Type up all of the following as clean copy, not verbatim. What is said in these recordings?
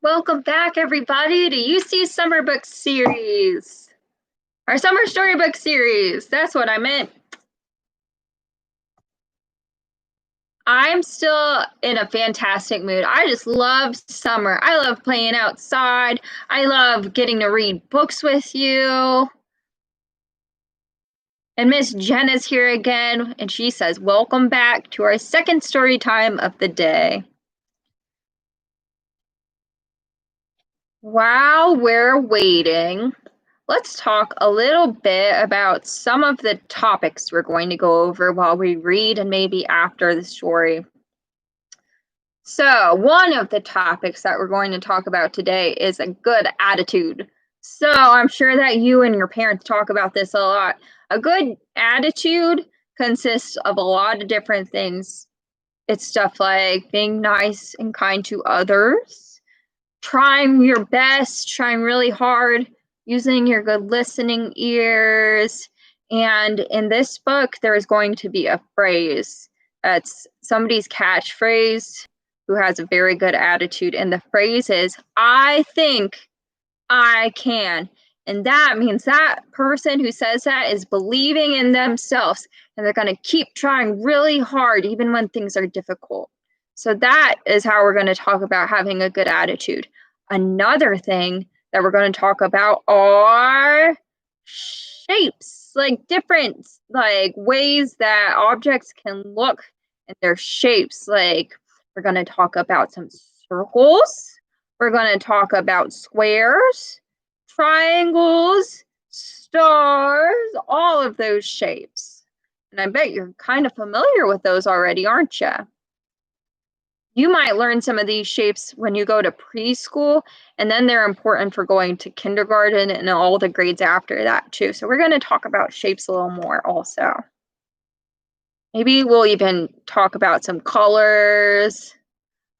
Welcome back, everybody, to UC Summer Book Series. Our Summer Storybook Series. That's what I meant. I'm still in a fantastic mood. I just love summer. I love playing outside. I love getting to read books with you. And Miss Jen is here again, and she says, welcome back to our second story time of the day. While we're waiting, let's talk a little bit about some of the topics we're going to go over while we read and maybe after the story. So, one of the topics that we're going to talk about today is a good attitude. So, I'm sure that you and your parents talk about this a lot. A good attitude consists of a lot of different things. It's stuff like being nice and kind to others, trying your best, trying really hard, using your good listening ears. And in this book, there is going to be a phrase that's somebody's catchphrase who has a very good attitude. And the phrase is, I think I can. And that means that person who says that is believing in themselves and they're going to keep trying really hard even when things are difficult. So that is how we're going to talk about having a good attitude. Another thing that we're going to talk about are shapes, like different ways that objects can look and their shapes. Like we're going to talk about some circles. We're going to talk about squares, triangles, stars, all of those shapes. And I bet you're kind of familiar with those already, aren't you? You might learn some of these shapes when you go to preschool, and then they're important for going to kindergarten and all the grades after that too. So we're going to talk about shapes a little more also. Maybe we'll even talk about some colors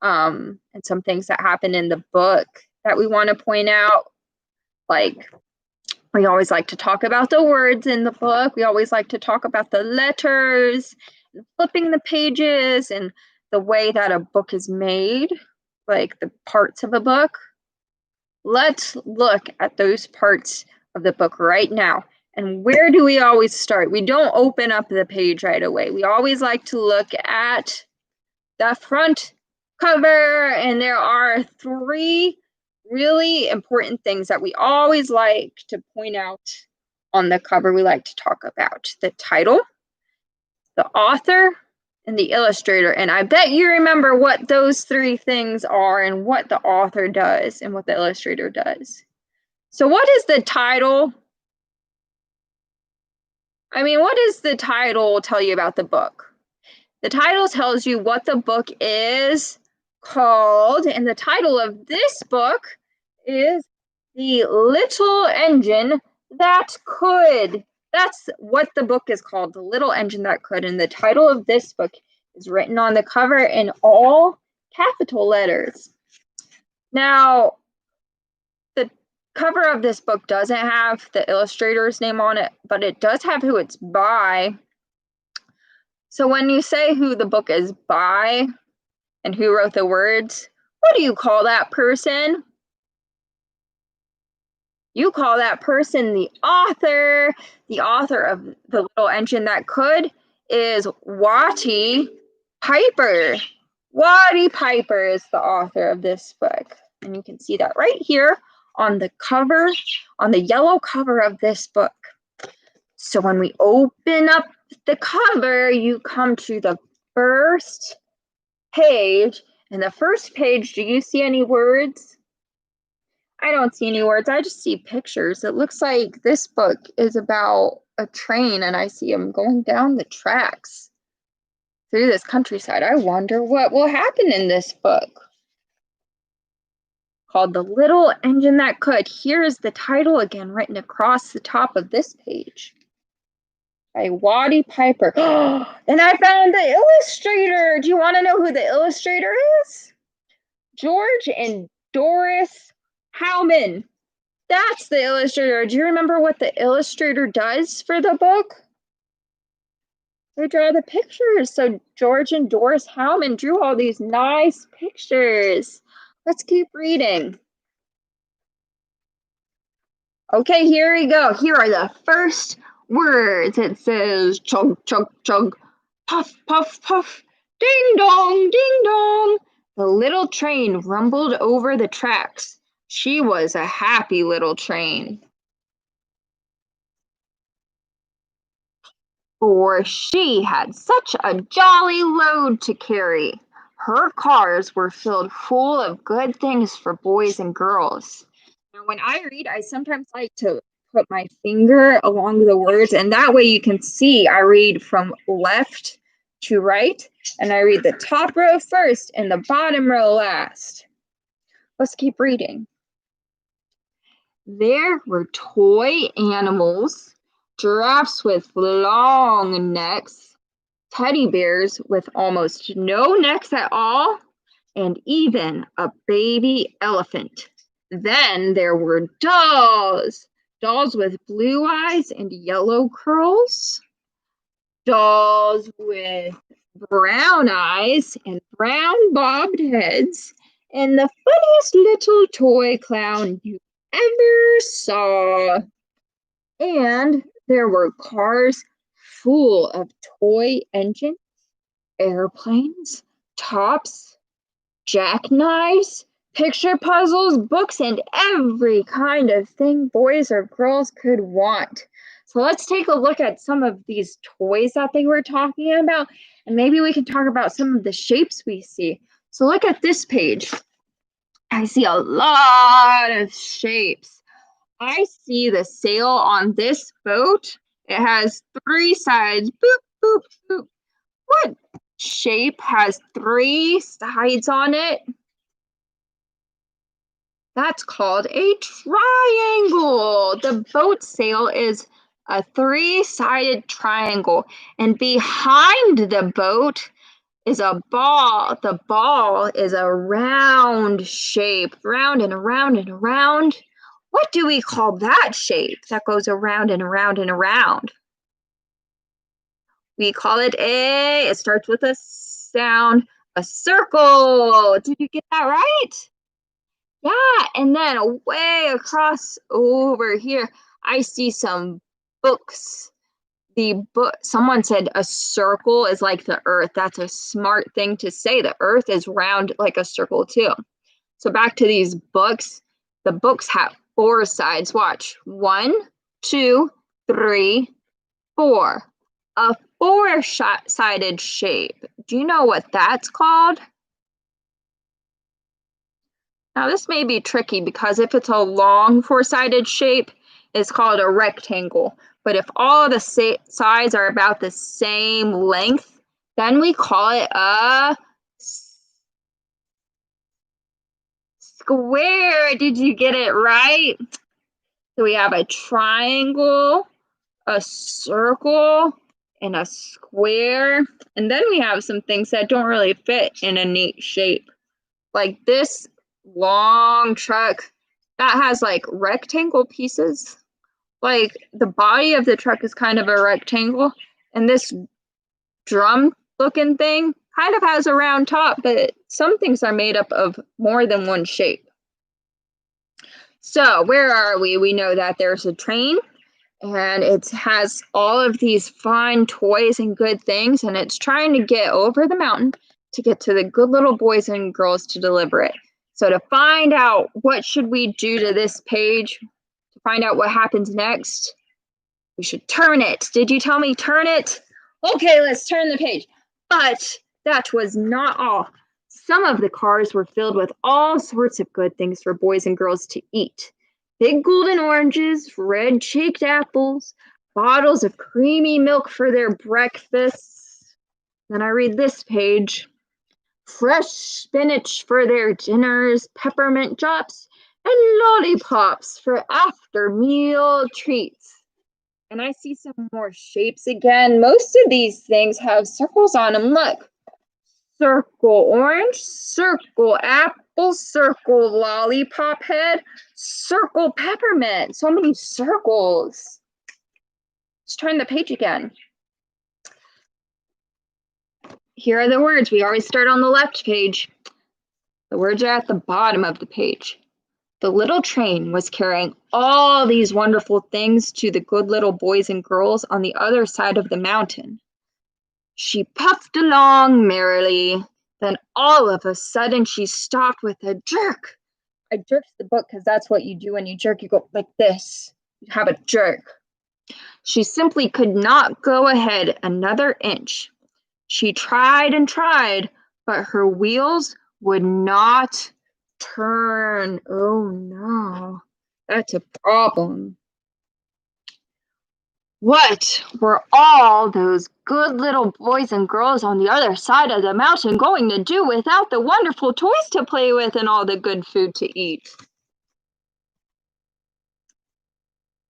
and some things that happen in the book that we want to point out. Like we always like to talk about the words in the book. We always like to talk about the letters, and flipping the pages, and the way that a book is made, like the parts of a book. Let's look at those parts of the book right now. And where do we always start? We don't open up the page right away. We always like to look at the front cover, and there are three really important things that we always like to point out on the cover. We like to talk about the title, the author, and the illustrator. And I bet you remember what those three things are and what the author does and what the illustrator does. So what is the title? What does the title tell you about the book? The title tells you what the book is called, and the title of this book is The Little Engine That Could. That's what the book is called, The Little Engine That Could, and the title of this book is written on the cover in all capital letters. Now, the cover of this book doesn't have the illustrator's name on it, but it does have who it's by. So when you say who the book is by and who wrote the words, what do you call that person? You call that person the author. The author of The Little Engine That Could is Watty Piper. Watty Piper is the author of this book. And you can see that right here on the cover, on the yellow cover of this book. So when we open up the cover, you come to the first page. And the first page, do you see any words? I don't see any words. I just see pictures. It looks like this book is about a train, and I see them going down the tracks through this countryside. I wonder what will happen in this book. Called The Little Engine That Could. Here's the title again, written across the top of this page. By Watty Piper. And I found the illustrator. Do you want to know who the illustrator is? George and Doris Howman. That's the illustrator. Do you remember what the illustrator does for the book? They draw the pictures. So George and Doris Howman drew all these nice pictures. Let's keep reading. Okay, here we go. Here are the first words. It says chug, chug, chug, puff, puff, puff, ding dong, ding dong. The little train rumbled over the tracks. She was a happy little train, for she had such a jolly load to carry. Her cars were filled full of good things for boys and girls. Now, when I read, I sometimes like to put my finger along the words, and that way you can see I read from left to right, and I read the top row first and the bottom row last. Let's keep reading. There were toy animals, giraffes with long necks, teddy bears with almost no necks at all, and even a baby elephant. Then there were dolls, dolls with blue eyes and yellow curls, dolls with brown eyes and brown bobbed heads, and the funniest little toy clown you ever saw. And there were cars full of toy engines, airplanes, tops, jackknives, picture puzzles, books, and every kind of thing boys or girls could want. So let's take a look at some of these toys that they were talking about, and maybe we can talk about some of the shapes we see. So look at this page. I see a lot of shapes. I see the sail on this boat. It has 3 sides. Boop, boop, boop. What shape has 3 sides on it? That's called a triangle. The boat sail is a 3-sided triangle, and behind the boat is a ball. The ball is a round shape, round and around and around. What do we call that shape that goes around and around and around? We call it it starts with a sound, a circle. Did you get that right? Yeah, and then way across over here, I see some books. Someone said a circle is like the earth. That's a smart thing to say. The earth is round like a circle too. So back to these books. The books have 4 sides. Watch. 1, 2, 3, 4. A 4-sided shape. Do you know what that's called? Now this may be tricky because if it's a long 4-sided shape, it's called a rectangle. But if all the sides are about the same length, then we call it a square. Did you get it right? So we have a triangle, a circle, and a square. And then we have some things that don't really fit in a neat shape. Like this long truck that has like rectangle pieces. Like the body of the truck is kind of a rectangle, and this drum looking thing kind of has a round top, but some things are made up of more than one shape. So where are we? We know that there's a train, and it has all of these fun toys and good things, and it's trying to get over the mountain to get to the good little boys and girls to deliver it. So to find out what should we do to this page, to find out what happens next, we should turn it. Did you tell me turn it? Okay, let's turn the page. But that was not all. Some of the cars were filled with all sorts of good things for boys and girls to eat. Big golden oranges, red cheeked apples, bottles of creamy milk for their breakfasts. Then I read this page. Fresh spinach for their dinners, peppermint drops, and lollipops for after meal treats. And I see some more shapes again. Most of these things have circles on them. Look. Circle orange, circle apple, circle lollipop head, circle peppermint. So many circles. Let's turn the page again. Here are the words. We always start on the left page. The words are at the bottom of the page. The little train was carrying all these wonderful things to the good little boys and girls on the other side of the mountain. She puffed along merrily. Then all of a sudden she stopped with a jerk. I jerked the book because that's what you do when you jerk. You go like this. You have a jerk. She simply could not go ahead another inch. She tried and tried, but her wheels would not turn. Oh no, that's a problem. What were all those good little boys and girls on the other side of the mountain going to do without the wonderful toys to play with and all the good food to eat?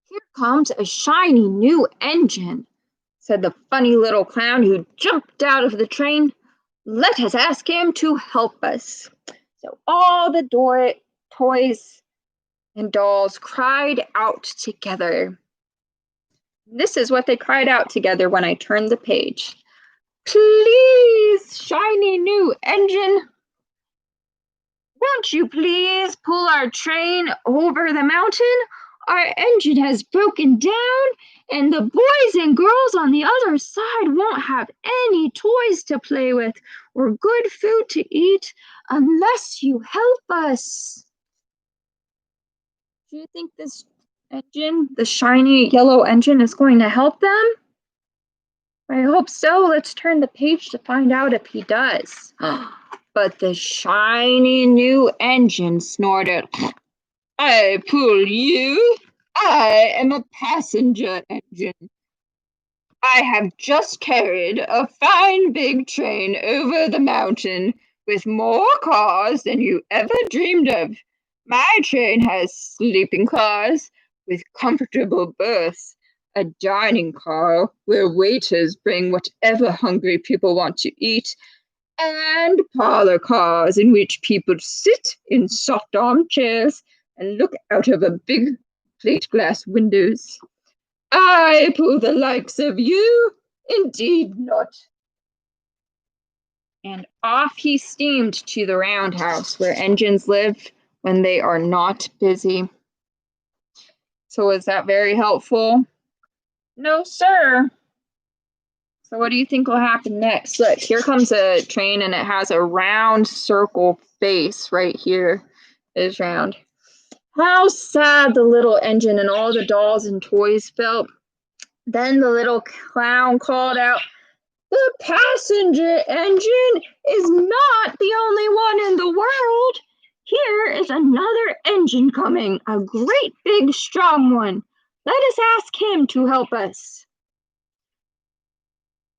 Here comes a shiny new engine, said the funny little clown who jumped out of the train. Let us ask him to help us. So all the toys and dolls cried out together. This is what they cried out together when I turned the page. Please, shiny new engine, won't you please pull our train over the mountain? Our engine has broken down, and the boys and girls on the other side won't have any toys to play with or good food to eat unless you help us. Do you think this engine, the shiny yellow engine, is going to help them? I hope so. Let's turn the page to find out if he does. But the shiny new engine snorted. I pull you. I am a passenger engine. I have just carried a fine big train over the mountain with more cars than you ever dreamed of. My train has sleeping cars with comfortable berths, a dining car where waiters bring whatever hungry people want to eat, and parlor cars in which people sit in soft armchairs and look out of a big plate glass windows. I pull the likes of you? Indeed not. And off he steamed to the roundhouse where engines live when they are not busy. So is that very helpful? No, sir. So what do you think will happen next? Look, here comes a train and it has a round circle face right here. It is round. How sad the little engine and all the dolls and toys felt. Then the little clown called out, the passenger engine is not the only one in the world. Here is another engine coming, a great big strong one. Let us ask him to help us.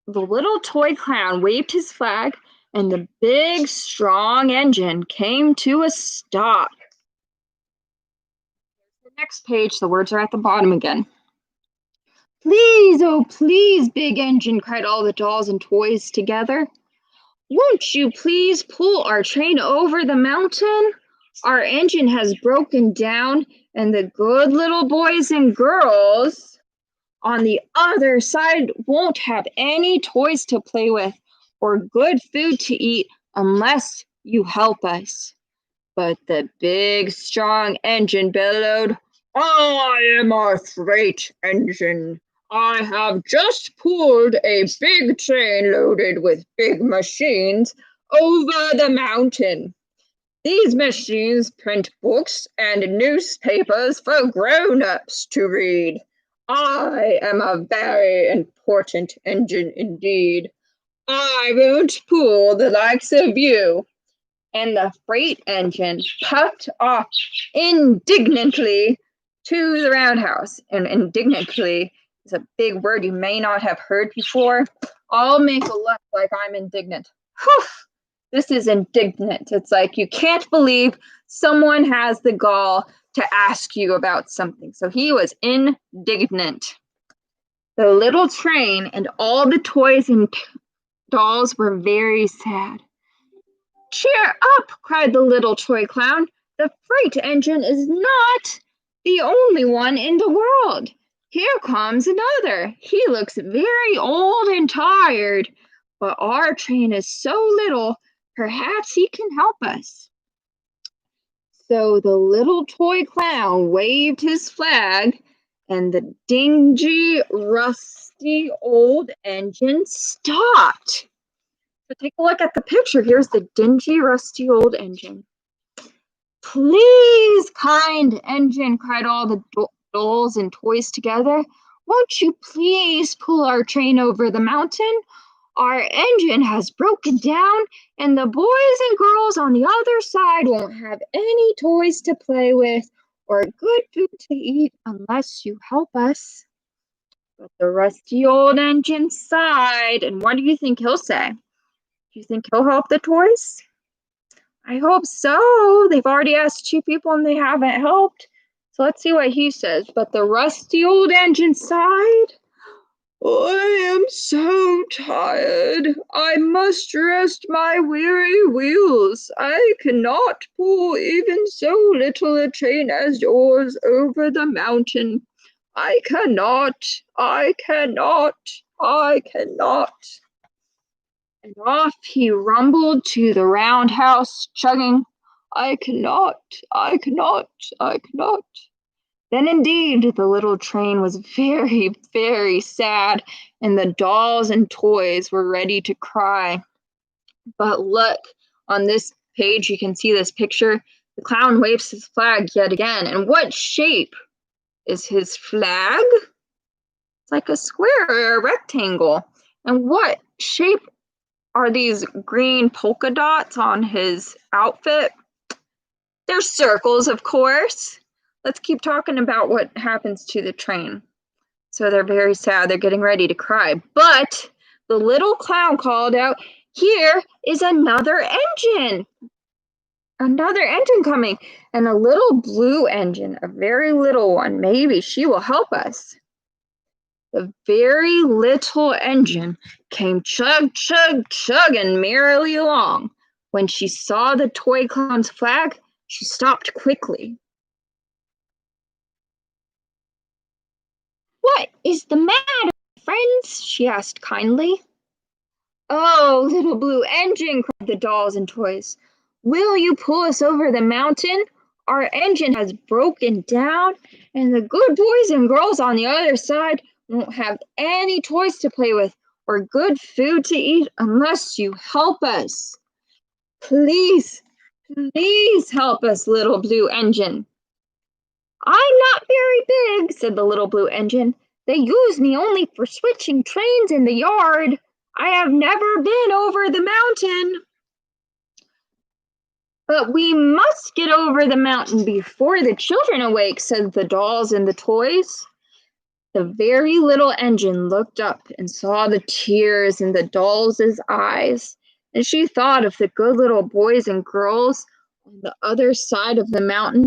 The little toy clown waved his flag, and the big strong engine came to a stop. The next page, the words are at the bottom again. Please, oh please, big engine, cried all the dolls and toys together. Won't you please pull our train over the mountain? Our engine has broken down, and the good little boys and girls on the other side won't have any toys to play with or good food to eat unless you help us. But the big, strong engine bellowed, I am a freight engine. I have just pulled a big train loaded with big machines over the mountain. These machines print books and newspapers for grown-ups to read. I am a very important engine indeed. I won't pull the likes of you. And the freight engine puffed off indignantly to the roundhouse. And indignantly is a big word you may not have heard before. I'll make a look like I'm indignant. Whew! This is indignant. It's like you can't believe someone has the gall to ask you about something. So he was indignant. The little train and all the toys and dolls were very sad. Cheer up, cried the little toy clown. The freight engine is not the only one in the world. Here comes another. He looks very old and tired, but our train is so little, perhaps he can help us. So the little toy clown waved his flag, and the dingy, rusty old engine stopped. So take a look at the picture. Here's the dingy, rusty old engine. Please, kind engine, cried all the dolls and toys together. Won't you please pull our train over the mountain? Our engine has broken down, and the boys and girls on the other side won't have any toys to play with or good food to eat unless you help us. But the rusty old engine sighed, and what do you think he'll say? Do you think he'll help the toys? I hope so. They've already asked two people and they haven't helped. So let's see what he says. But the rusty old engine sighed. I am so tired. I must rest my weary wheels. I cannot pull even so little a train as yours over the mountain. I cannot. I cannot. I cannot. And off he rumbled to the roundhouse, chugging, I cannot. I cannot. I cannot. Then indeed the little train was very, very sad, and the dolls and toys were ready to cry. But look, on this page, you can see this picture. The clown waves his flag yet again. And what shape is his flag? It's like a square or a rectangle. And what shape are these green polka dots on his outfit? They're circles, of course. Let's keep talking about what happens to the train. So they're very sad. They're getting ready to cry. But the little clown called out, here is another engine. Another engine coming. And a little blue engine, a very little one. Maybe she will help us. The very little engine came chug, chug, chugging merrily along. When she saw the toy clown's flag, she stopped quickly. What is the matter, friends? She asked kindly. Oh, little blue engine, cried the dolls and toys. Will you pull us over the mountain? Our engine has broken down, and the good boys and girls on the other side won't have any toys to play with or good food to eat unless you help us. Please, please help us, little blue engine. I'm not very big, said the little blue engine. They use me only for switching trains in the yard. I have never been over the mountain. But we must get over the mountain before the children awake, said the dolls and the toys. The very little engine looked up and saw the tears in the dolls' eyes, and she thought of the good little boys and girls on the other side of the mountain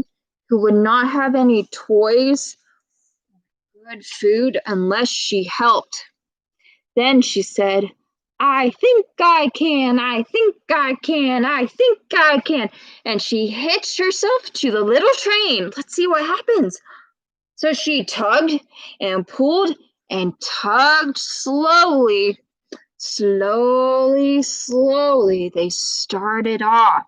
who would not have any toys, good food, unless she helped. Then she said, I think I can, I think I can, I think I can. And she hitched herself to the little train. Let's see what happens. So she tugged and pulled and tugged slowly. Slowly, slowly, they started off.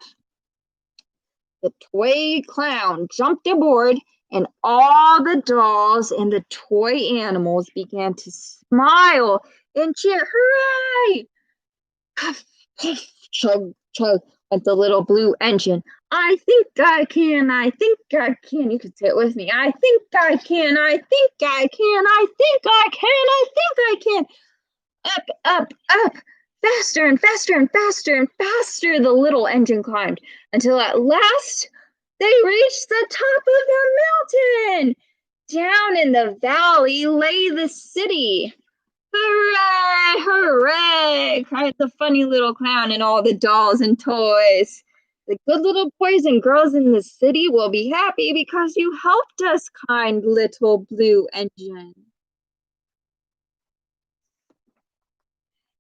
The toy clown jumped aboard, and all the dolls and the toy animals began to smile and cheer. Hooray! Puff, puff, chug, chug, went the little blue engine. I think I can, I think I can. You can say it with me. I think I can, I think I can, I think I can, I think I can. Up, up, up, faster and faster and faster and faster the little engine climbed, until at last they reached the top of the mountain. Down in the valley lay the city. Hooray, hooray, cried the funny little clown and all the dolls and toys. The good little boys and girls in the city will be happy because you helped us, kind little blue engine.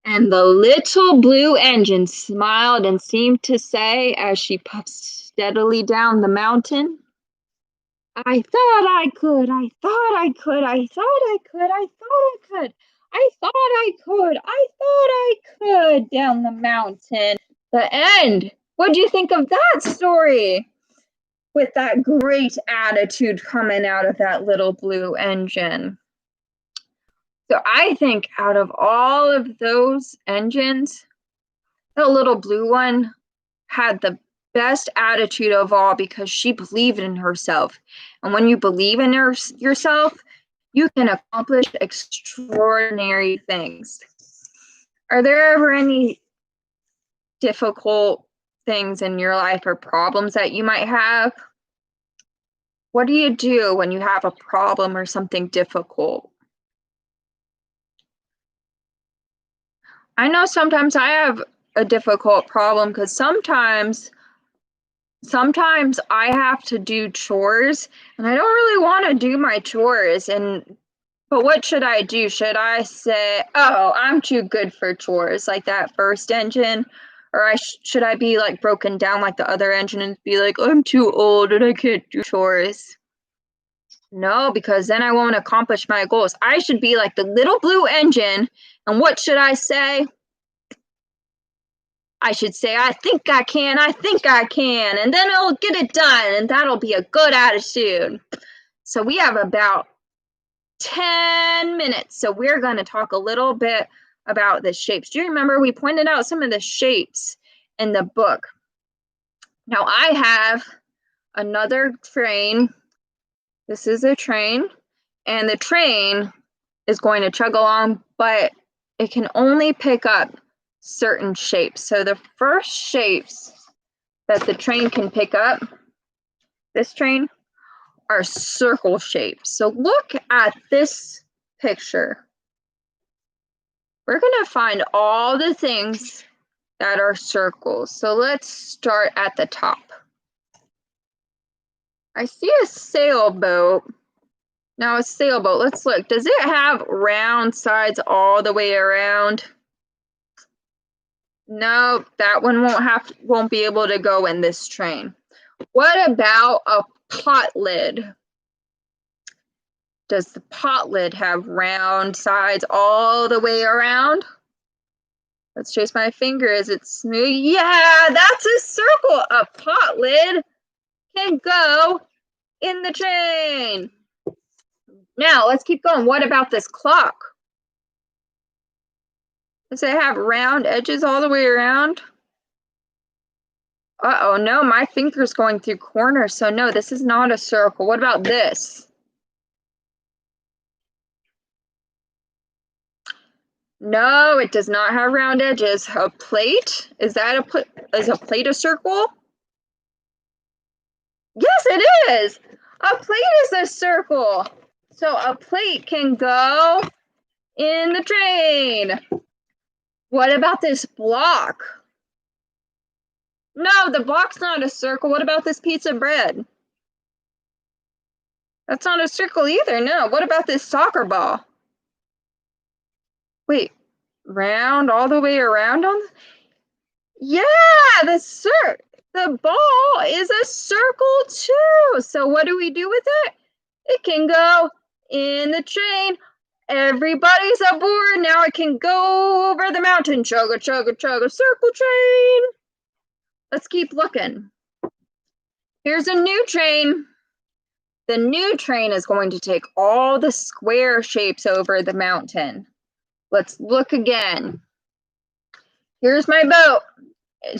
And the little blue engine smiled and seemed to say, as she puffed steadily down the mountain, I thought I could, I thought I could, I thought I could, I thought I could, I thought I could, I thought I could, down the mountain. The end. What do you think of that story? with that great attitude coming out of that little blue engine. So I think out of all of those engines, the little blue one had the best attitude of all because she believed in herself. And when you believe in yourself, you can accomplish extraordinary things. Are there ever any difficult things in your life or problems that you might have? What do you do when you have a problem or something difficult? I know sometimes I have a difficult problem because sometimes I have to do chores and I don't really want to do my chores, but what should I do? Should I say, "Oh, I'm too good for chores," like that first engine, or should I be like broken down like the other engine and be like, "I'm too old and I can't do chores"? No, because then I won't accomplish my goals. I should be like the little blue engine, and what should I say? I should say, "I think I can, and then I'll get it done, and that'll be a good attitude." So we have about 10 minutes, so we're going to talk a little bit about the shapes. Do you remember we pointed out some of the shapes in the book? Now I have another train. This is a train, and the train is going to chug along, but it can only pick up certain shapes. So the first shapes that the train can pick up, this train, are circle shapes. So look at this picture. We're going to find all the things that are circles. So let's start at the top. I see a sailboat. Now a sailboat, let's look. Does it have round sides all the way around? No, that one won't be able to go in this train. What about a pot lid? Does the pot lid have round sides all the way around? Let's trace my finger. Is it smooth? Yeah, that's a circle. A pot lid can go in the train. Now, let's keep going. What about this clock? Does it have round edges all the way around? Uh-oh, no, my finger's going through corners, so no, this is not a circle. What about this? No, it does not have round edges. A plate? Is a plate a circle? Yes, it is. A plate is a circle. So a plate can go in the train. What about this block? No, the block's not a circle. What about this piece of bread? That's not a circle either. No. What about this soccer ball? Wait, round all the way around on? Yeah, the ball is a circle too. So what do we do with it? It can go in the train. Everybody's aboard. Now it can go over the mountain. Chugga, chugga, chugga, circle train. Let's keep looking. Here's a new train. The new train is going to take all the square shapes over the mountain. Let's look again. Here's my boat.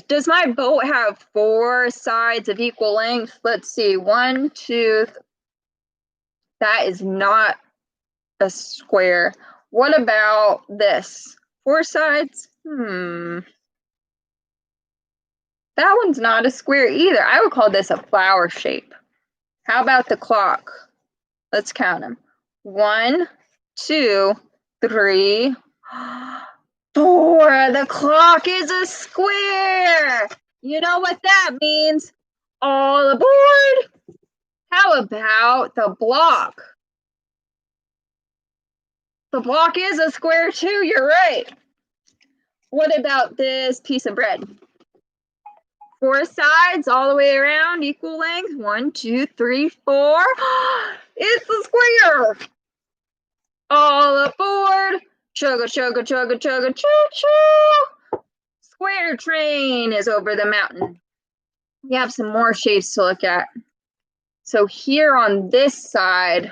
Does my boat have 4 sides of equal length? Let's see. 1, 2. That is not a square. What about this? 4 sides? That one's not a square either. I would call this a flower shape. How about the clock? Let's count them. 1, 2, 3, 4. The clock is a square. You know what that means? All aboard. How about the block? The block is a square too, you're right. What about this piece of bread? 4 sides all the way around, equal length. 1, 2, 3, 4. It's a square. All aboard. Chugga, chugga, chugga, chugga, choo-choo. Square train is over the mountain. We have some more shapes to look at. So here on this side,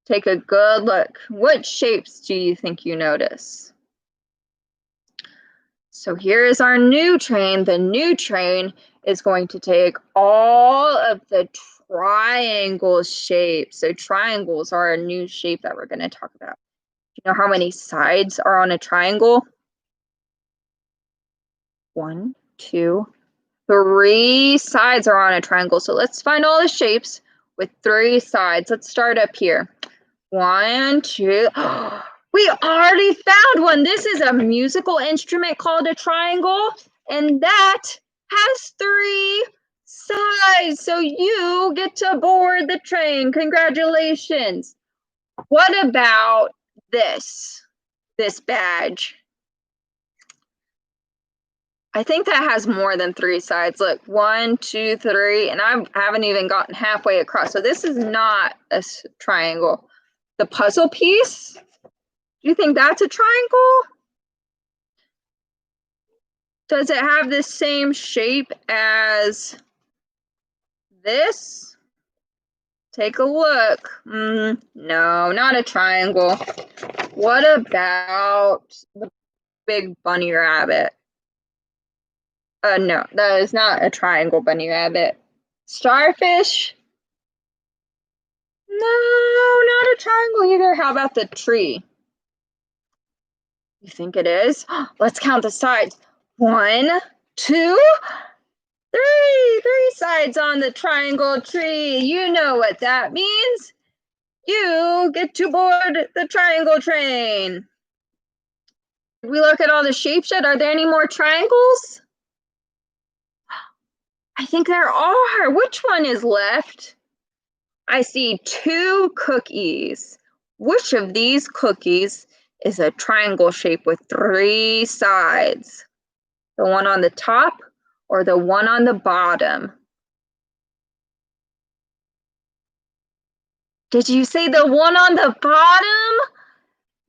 take a good look. What shapes do you think you notice? So here is our new train. The new train is going to take all of the triangle shapes. So triangles are a new shape that we're going to talk about. Do you know how many sides are on a triangle? 1, 2, 3 sides are on a triangle. So let's find all the shapes with 3 sides. Let's start up here. 1, 2. We already found one. This is a musical instrument called a triangle, and that has 3 sides. So you get to board the train. Congratulations. What about this badge? I think that has more than 3 sides. Look, 1, 2, 3, and I haven't even gotten halfway across. So this is not a triangle. The puzzle piece, do you think that's a triangle? Does it have the same shape as this? Take a look. No, not a triangle. What about the big bunny rabbit? No, that is not a triangle bunny rabbit. Starfish? No, not a triangle either. How about the tree? You think it is? Let's count the sides. 1, 2, 3 sides on the triangle tree. You know what that means. You get to board the triangle train. If we look at all the shapes yet, are there any more triangles? I think there are. Which one is left? I see 2 cookies. Which of these cookies is a triangle shape with 3 sides? The one on the top or the one on the bottom? Did you say the one on the bottom?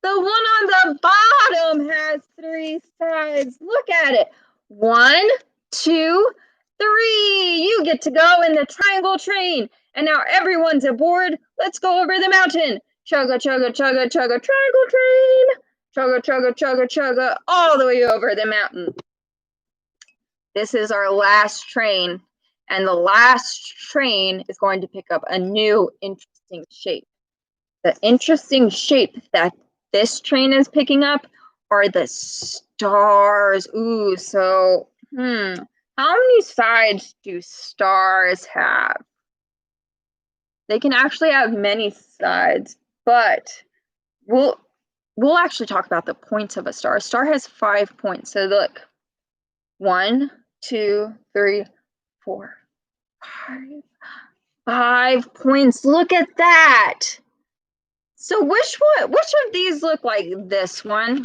The one on the bottom has 3 sides. Look at it. 1, 2, 3. You get to go in the triangle train. And now everyone's aboard. Let's go over the mountain. Chugga, chugga, chugga, chugga, triangle train. Chugga, chugga, chugga, chugga, all the way over the mountain. This is our last train. And the last train is going to pick up a new interesting shape. The interesting shape that this train is picking up are the stars. Ooh, so, how many sides do stars have? They can actually have many sides, but we'll actually talk about the points of a star. A star has 5 points. So look, 1, 2, 3, 4, 5. 5 points. Look at that. So which of these look like this one?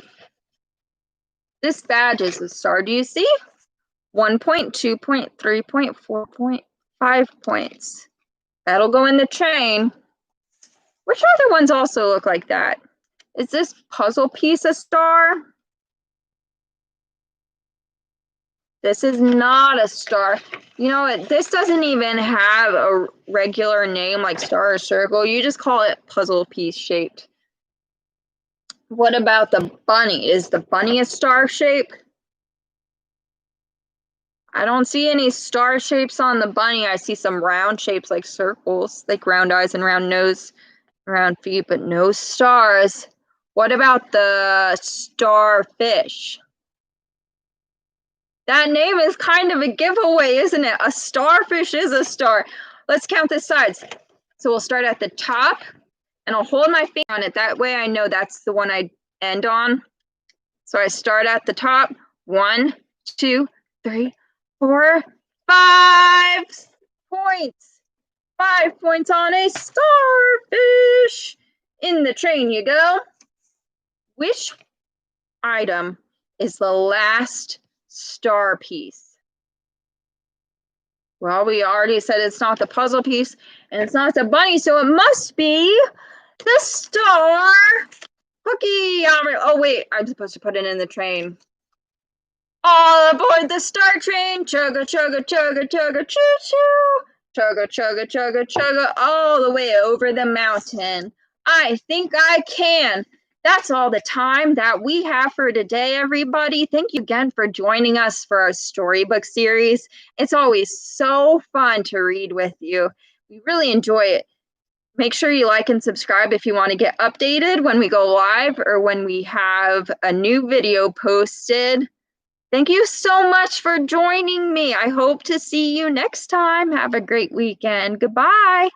This badge is a star. Do you see? 1 point, 2 point, 3 point, 4 point, 5 points. That'll go in the train. Which other ones also look like that? Is this puzzle piece a star? This is not a star. You know what? This doesn't even have a regular name like star or circle. You just call it puzzle piece shaped. What about the bunny? Is the bunny a star shape? I don't see any star shapes on the bunny. I see some round shapes like circles, like round eyes and round nose, round feet, but no stars. What about the starfish? That name is kind of a giveaway, isn't it? A starfish is a star. Let's count the sides. So we'll start at the top, and I'll hold my finger on it. That way I know that's the one I end on. So I start at the top. 1, 2, 3, 4, 5 points. 5 points on a starfish. In the train you go. Which item is the last star piece? Well, we already said it's not the puzzle piece, and it's not the bunny, so it must be the star cookie. Oh, wait, I'm supposed to put it in the train. All aboard the star train. Chugga, chugga, chugga, chugga, choo-choo. Chugga, chugga, chugga, chugga, all the way over the mountain. I think I can. That's all the time that we have for today, everybody. Thank you again for joining us for our storybook series. It's always so fun to read with you. We really enjoy it. Make sure you like and subscribe if you want to get updated when we go live or when we have a new video posted. Thank you so much for joining me. I hope to see you next time. Have a great weekend. Goodbye.